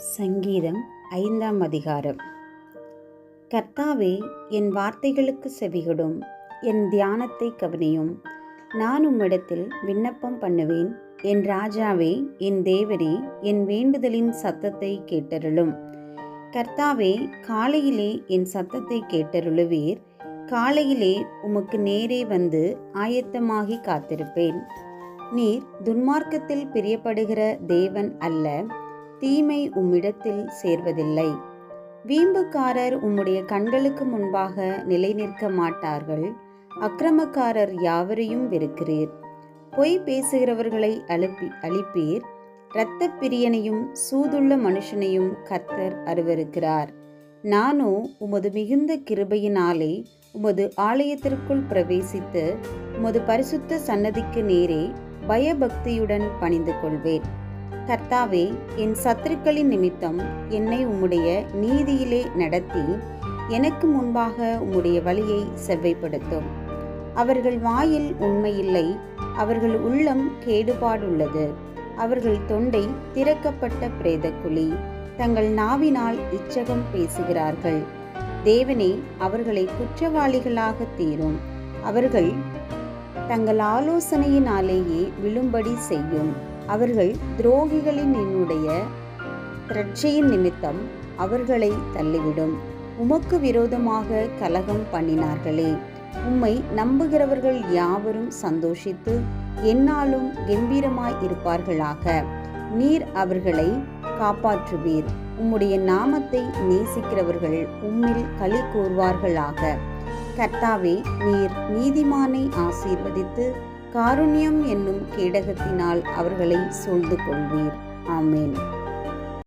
சங்கீதம் 5ஆம் அதிகாரம். கர்த்தாவே, என் வார்த்தைகளுக்கு செவிகொடும், என் தியானத்தை கவனியும். நான் உம்மிடத்தில் விண்ணப்பம் பண்ணுவேன். என் ராஜாவே, என் தேவரே, என் வேண்டுதலின் சத்தத்தை கேட்டருளும். கர்த்தாவே, காலையிலே என் சத்தத்தை கேட்டருளுவீர். காலையிலே உமக்கு நேரே வந்து ஆயத்தமாகி காத்திருப்பேன். நீர் துன்மார்க்கத்தில் பிரியப்படுகிற தேவன் அல்ல. தீமை உம்மிடத்தில் சேர்வதில்லை. வீம்புக்காரர் உம்முடைய கண்களுக்கு முன்பாக நிலை நிற்க மாட்டார்கள். அக்கிரமக்காரர் யாவரையும் வெறுக்கிறீர். பொய் பேசுகிறவர்களை அழிப்பீர். இரத்த பிரியனையும் சூதுள்ள மனுஷனையும் கர்த்தர் அருவருக்கிறார். நானோ உமது மிகுந்த கிருபையினாலே உமது ஆலயத்திற்குள் பிரவேசித்து உமது பரிசுத்த சன்னதிக்கு நேரே பயபக்தியுடன் பணிந்து கொள்வேன். கர்த்தாவே, என் சத்துருக்களின் நிமித்தம் என்னை உம்முடைய நீதியிலே நடத்தி எனக்கு முன்பாக உம்முடைய வழியை செவ்வைப்படுத்தும். அவர்கள் வாயில் உண்மையில்லை, அவர்கள் உள்ளம் கேடுபாடுள்ளது. அவர்கள் தொண்டை திறக்கப்பட்ட பிரேதக்குழி. தங்கள் நாவினால் இச்சகம் பேசுகிறார்கள். தேவனே, அவர்களை குற்றவாளிகளாக தீரும். அவர்கள் தங்கள் ஆலோசனையினாலேயே விழும்படி செய்யும். அவர்கள் துரோகிகளின் என்னுடைய திரட்சையின் நிமித்தம் அவர்களை தள்ளிவிடும். உமக்கு விரோதமாக கலகம் பண்ணினார்களே. உம்மை நம்புகிறவர்கள் யாவரும் சந்தோஷித்து எந்நாளும் கெம்பீரமாய் இருப்பார்களாக. நீர் அவர்களை காப்பாற்றுவீர். உம்முடைய நாமத்தை நேசிக்கிறவர்கள் உம்மில் களி கூர்வார்களாக. கர்த்தாவே, நீர் நீதிமானை ஆசீர்வதித்து காருண்யம் என்னும் கேடகத்தினால் அவர்களை சூழ்ந்து கொள்வீர். ஆமேன்.